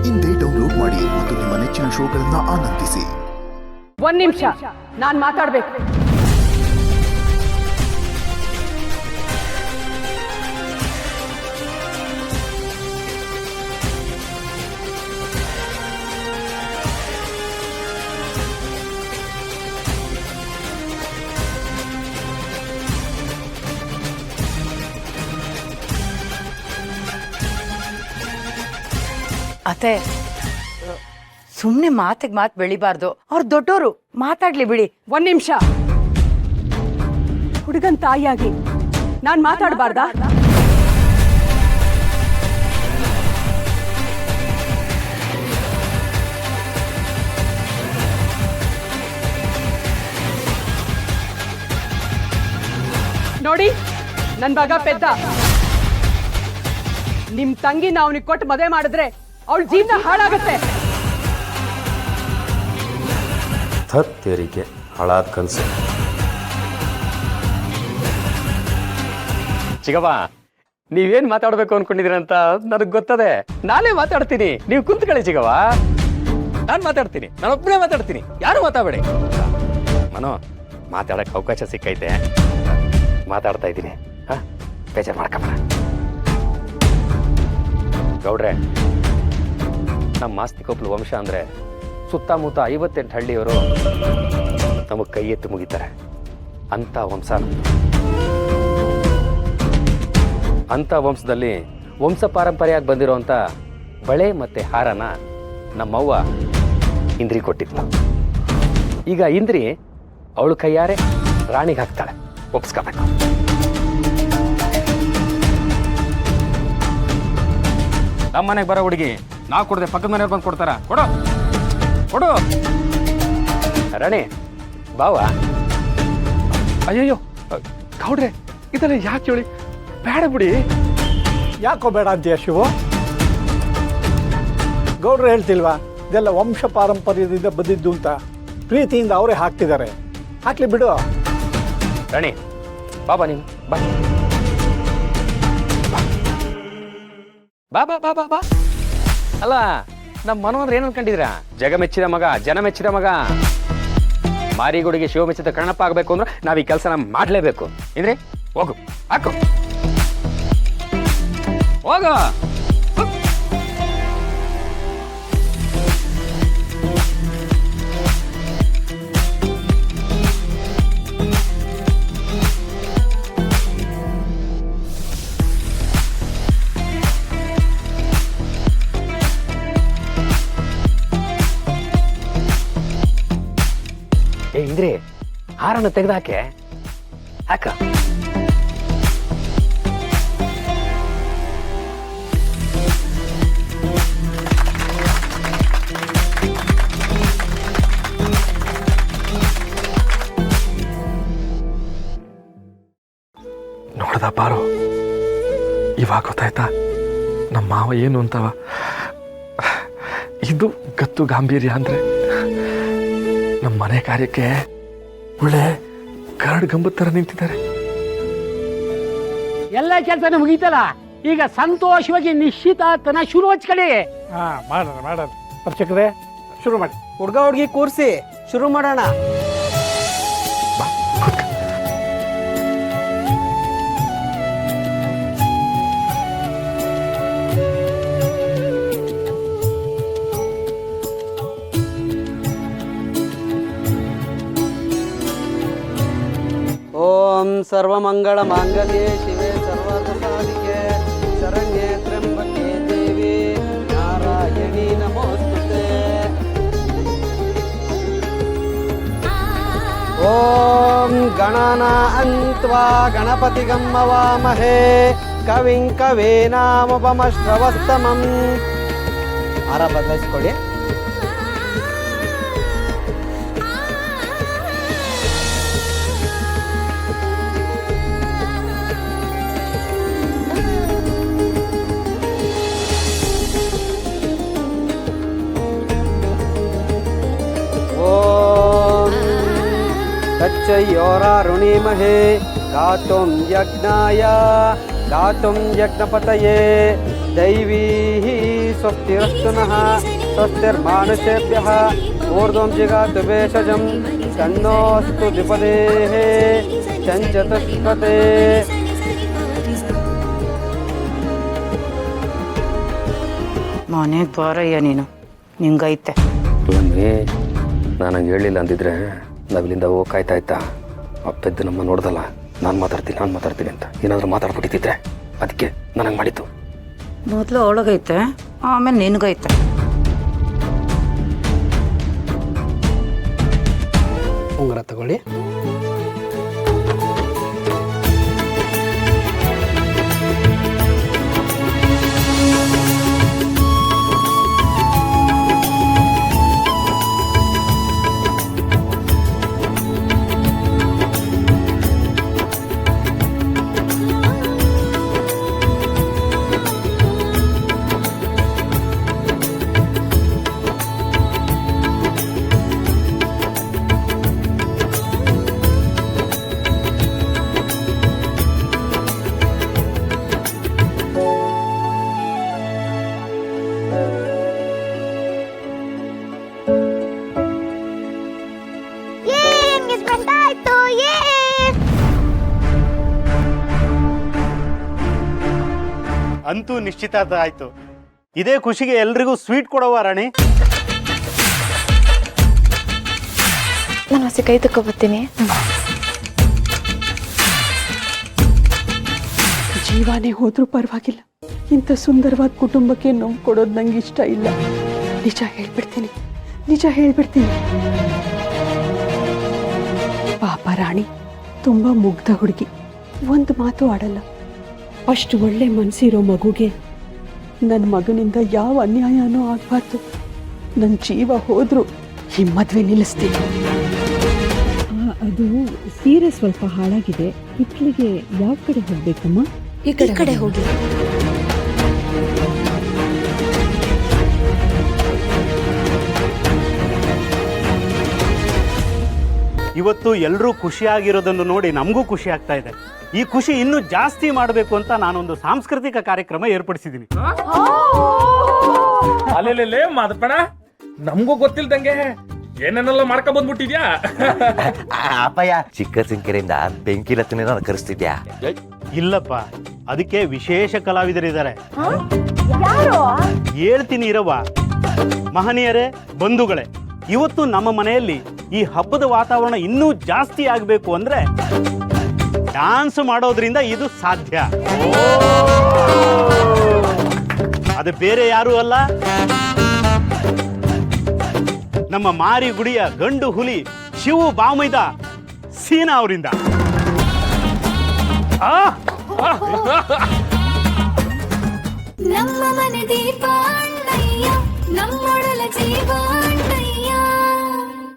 ಇಂದೇ ಡೌನ್ಲೋಡ್ ಮಾಡಿ ಮತ್ತು ನಿಮ್ಮ ನೆಚ್ಚಿನ ಶೋಗಳನ್ನು ಆನಂದಿಸಿ. ಒಂದು ನಿಮಿಷ, ನಾನು ಮಾತಾಡಬೇಕು. ಅತ್ತೆ, ಸುಮ್ಮನೆ ಮಾತಿಗೆ ಮಾತು ಬೆಳಿಬಾರ್ದು. ಅವ್ರು ದೊಡ್ಡೋರು, ಮಾತಾಡ್ಲಿ ಬಿಡಿ. ಒಂದು ನಿಮಿಷ, ಹುಡುಗನ್ ತಾಯಿಯಾಗಿ ನಾನು ಮಾತಾಡಬಾರ್ದಾ? ನೋಡಿ, ನನ್ನ ಮಗ ಪೆದ್ದ. ನಿಮ್ ತಂಗಿನ ಅವನಿಗೆ ಕೊಟ್ಟು ಮದುವೆ ಮಾಡಿದ್ರೆ ಅವಳ ಜೀವನ ಹಾಳಾಗತ್ತೆ. ತೆರಿಗೆ ಹಾಳಾದ ಕನಸು. ಚಿಗವ್ವ, ನೀವೇನ್ ಮಾತಾಡ್ಬೇಕು ಅನ್ಕೊಂಡಿದ್ದೀರಂತ ನನಗೆ ಗೊತ್ತದೆ. ನಾನೇ ಮಾತಾಡ್ತೀನಿ, ನೀವು ಕುಂತ್ಕೊಳ್ಳಿ ಚಿಗವ್ವ. ನಾನು ಮಾತಾಡ್ತೀನಿ, ನಾನೊಬ್ಬನೇ ಮಾತಾಡ್ತೀನಿ, ಯಾರು ಮಾತಾಡಬೇಡಿ. ಮನೋ, ಮಾತಾಡಕ್ಕೆ ಅವಕಾಶ ಸಿಕ್ಕೈತೆ, ಮಾತಾಡ್ತಾ ಇದ್ದೀನಿ. ಹಾ, ಬೇಜಾರು ಮಾಡ್ಕೊಂಬೇಡ. ಗೌಡ್ರೆ, ನಮ್ಮ ಮಾಸ್ತಿಕೊಪ್ಲು ವಂಶ ಅಂದರೆ ಸುತ್ತಮುತ್ತ 58 ಹಳ್ಳಿಯವರು ನಮಗೆ ಕೈ ಎತ್ತಿ ಮುಗಿತಾರೆ. ಅಂಥ ವಂಶ, ಅಂಥ ವಂಶದಲ್ಲಿ ವಂಶ ಪಾರಂಪರ್ಯವಾಗಿ ಬಂದಿರೋಂಥ ಬಳೆ ಮತ್ತು ಹಾರನ ನಮ್ಮವ್ವ ಇಂದ್ರಿ ಕೊಟ್ಟಿದ್ಲು. ಈಗ ಇಂದ್ರಿ ಅವಳು ಕೈಯಾರೆ ರಾಣಿಗೆ ಹಾಕ್ತಾಳೆ. ಒಪ್ಸ್ಕೋಬೇಕು. ನಮ್ಮ ಮನೆಗೆ ಬರೋ ಹುಡುಗಿ ನಾವು ಕೊಡದೆ ಪಕ್ಕದ ಮನೆಯವ್ರು ಬಂದು ಕೊಡ್ತಾರ? ಕೊಡು ಕೊಡು. ರಾಣಿ ಬಾವ. ಅಯ್ಯಯ್ಯೋ ಗೌಡ್ರೆ, ಇದೆಲ್ಲ ಯಾಕೆ ಹೇಳಿ? ಬೇಡ ಬಿಡಿ. ಯಾಕೋ ಬೇಡ ಅಂತೀಯ ಶಿವು? ಗೌಡ್ರು ಹೇಳ್ತಿಲ್ವಾ ಇದೆಲ್ಲ ವಂಶ ಪಾರಂಪರ್ಯದಿಂದ ಬಂದಿದ್ದು ಅಂತ? ಪ್ರೀತಿಯಿಂದ ಅವರೇ ಹಾಕ್ತಿದ್ದಾರೆ, ಹಾಕ್ಲಿ ಬಿಡು. ರಾಣಿ ಬಾಬಾ, ನೀನು ಬಾ ಬಾ ಬಾ ಬಾ ಬಾ ಬಾ. ಅಲ್ಲ, ನಮ್ಮ ಮನೋ ಅಂದ್ರೆ ಏನು ಅನ್ಕೊಂಡಿದ್ದೀರಾ? ಜಗ ಮೆಚ್ಚಿದ ಮಗ, ಜನ ಮೆಚ್ಚಿದ ಮಗ. ಮಾರಿಗುಡಿಗೆ ಶಿವ ಮೆಚ್ಚಿದ ಕಣ್ಣಪ್ಪ ಆಗಬೇಕು ಅಂದ್ರೆ ನಾವು ಈ ಕೆಲಸನ ಮಾಡಲೇಬೇಕು. ಇದ್ರೆ ಹೋಗು, ಹಾಕು, ಹೋಗು. ಇಂದ್ರಿ, ಹಾರನ್ನು ತೆಗೆದಾಕೆ, ಹಾಕ. ನೋಡ್ದ ಬಾರೋ, ಇವಾಗ ಗೊತ್ತಾಯ್ತಾ ನಮ್ಮ ಮಾವ ಏನು ಅಂತವ? ಇದು ಗತ್ತು ಗಾಂಭೀರ್ಯ ಅಂದ್ರೆ. ನಮ್ಮ ಮನೆ ಕಾರ್ಯಕ್ಕೆ ಒಳ್ಳೆ ಗರಡ್ ಗಂಬತ್ ಥರ ನಿಂತಿದ್ದಾರೆ. ಎಲ್ಲ ಕೆಲಸನೂ ಮುಗೀತಲ್ಲ, ಈಗ ಸಂತೋಷವಾಗಿ ನಿಶ್ಚಿತಾರ್ಥನ ಶುರು ಹಚ್ಕೊಳ್ಳಿ. ಮಾಡೋಣ ಅರ್ಚಕರೇ, ಶುರು ಮಾಡಿ. ಹುಡ್ಗ ಹುಡ್ಗಿ ಕೂರಿಸಿ ಶುರು ಮಾಡೋಣ. ಓಂ ಸರ್ವಮಂಗಳ ಮಾಂಗಲ್ಯೆ ಶಿವೆ ಸರ್ವಾರ್ಥ ಸಾಧಿಕೆ ಶರಣ್ಯೆ ತ್ರ್ಯಂಬಕೆ ದೇವಿ ನಾರಾಯಣಿ ನಮೋಸ್ತುತೆ. ಓಂ ಗಣಾನಾನ್ತ್ವಾ ಗಣಪತಿಗಂ ಮವಾಮಹೇ ಕವಿಂ ಕವೀನಾಮುಪಮಶ್ರವಸ್ತಮಂ. ಆರ ಬದಲಾಯಿಸ್ಕೊಳ್ಳಿ. तच्चयोरारुणीमहे गातुं यज्ञाय गातुं यज्ञपतये दैवी स्वस्तिरस्तु नः स्वस्तिर्मानुषेभ्यः ऊर्ध्वं जिगातु भेषजं तन्नोऽस्तु द्विपदेः चञ्चतुष्पदे ಮನೆಗೆ ಬಾರಯ್ಯ ನೀನು ನಿಂಗೈತೆ. ಮಮ್ಮಿ ನಾನು ಹೇಳಿಲ್ಲ ಅಂದಿದ್ರೆ ನಾವಿಲ್ಲಿಂದ ಹೋಗ್ಕಾಯ್ತಾ ಇತ್ತಾ? ಅಪ್ಪೆದ್ದು ನಮ್ಮ ನೋಡ್ದಲ್ಲ, ನಾನು ಮಾತಾಡ್ತೀನಿ ಅಂತ ಏನಾದರೂ ಮಾತಾಡ್ಬಿಟ್ಟಿದ್ದೆ, ಅದಕ್ಕೆ ನನಗೆ ಮಾಡಿದ್ದು. ಮೊದಲು ಅವಳಗೈತೆ, ಆಮೇಲೆ ನಿನಗೈತೆ. ಉಂಗುರ ತಗೊಳ್ಳಿ. ಅಂತೂ ನಿಶ್ಚಿತಾರ್ಥ ಆಯ್ತು. ಇದೇ ಖುಷಿಗೆ ಎಲ್ರಿಗೂ ಸ್ವೀಟ್ ಕೊಡವ ರಾಣಿ. ನಾನು ಹೊಸ ಕೈ ತಗೋಬರ್ತೀನಿ. ಜೀವಾನೇ ಹೋದ್ರೂ ಪರವಾಗಿಲ್ಲ, ಇಂಥ ಸುಂದರವಾದ ಕುಟುಂಬಕ್ಕೆ ನೋವು ಕೊಡೋದು ನಂಗೆ ಇಷ್ಟ ಇಲ್ಲ. ನಿಜ ಹೇಳ್ಬಿಡ್ತೀನಿ. ಪಾಪ ರಾಣಿ ತುಂಬಾ ಮುಗ್ಧ ಹುಡುಗಿ, ಒಂದು ಮಾತು ಆಡಲ್ಲ. ಅಷ್ಟು ಒಳ್ಳೆ ಮನಸ್ಸಿರೋ ಮಗುಗೆ ನನ್ನ ಮಗನಿಂದ ಯಾವ ಅನ್ಯಾಯನೂ ಆಗ್ಬಾರ್ದು. ನನ್ನ ಜೀವ ಹೋದ್ರೂ ಈ ಮದುವೆ ನಿಲ್ಲಿಸ್ತೀನಿ. ಅದು ಸೀರೆ ಸ್ವಲ್ಪ ಹಾಳಾಗಿದೆ. ಹಿತ್ಲಿಗೆ ಯಾವ ಕಡೆ ಹೋಗ್ಬೇಕಮ್ಮ? ಈ ಕಡೆ ಹೋಗಿ. ಇವತ್ತು ಎಲ್ಲರೂ ಖುಷಿಯಾಗಿರೋದನ್ನು ನೋಡಿ ನಮಗೂ ಖುಷಿ ಆಗ್ತಾ ಇದೆ. ಈ ಖುಷಿ ಇನ್ನೂ ಜಾಸ್ತಿ ಮಾಡಬೇಕು ಅಂತ ನಾನೊಂದು ಸಾಂಸ್ಕೃತಿಕ ಕಾರ್ಯಕ್ರಮ ಏರ್ಪಡಿಸಿದ್ದೀನಿ. ಅಲ್ಲೆಲ್ಲೇ ಮಾದಪ್ಪಣ, ನಮಗೂ ಗೊತ್ತಿಲ್ದಂಗೆ ಏನೇನೆಲ್ಲ ಮಾಡ್ಕೊ ಬಂದ್ಬಿಟ್ಟಿದ್ಯಾ? ಅಪ್ಪಯ್ಯ, ಚಿಕ್ಕ ಸಿಂಕರಿಂದ ಬೆಂಕಿ ರತ್ನ ಕರೆಸ್ತಿದ್ಯಾ? ಇಲ್ಲಪ್ಪ, ಅದಕ್ಕೆ ವಿಶೇಷ ಕಲಾವಿದರಿದ್ದಾರೆ. ಹೇಳ್ತೀನಿ ಇರವ. ಮಹನೀಯರೇ, ಬಂಧುಗಳೇ, ಇವತ್ತು ನಮ್ಮ ಮನೆಯಲ್ಲಿ ಈ ಹಬ್ಬದ ವಾತಾವರಣ ಇನ್ನೂ ಜಾಸ್ತಿ ಆಗಬೇಕು ಅಂದ್ರೆ ಡ್ಯಾನ್ಸ್ ಮಾಡೋದ್ರಿಂದ ಇದು ಸಾಧ್ಯ. ಅದು ಬೇರೆ ಯಾರೂ ಅಲ್ಲ, ನಮ್ಮ ಮಾರಿ ಗುಡಿಯ ಗಂಡು ಹುಲಿ ಶಿವು ಬಾಮೈದ ಸೀನಾ ಅವರಿಂದ. ನಮ್ಮ ಮನೆ ದೀಪ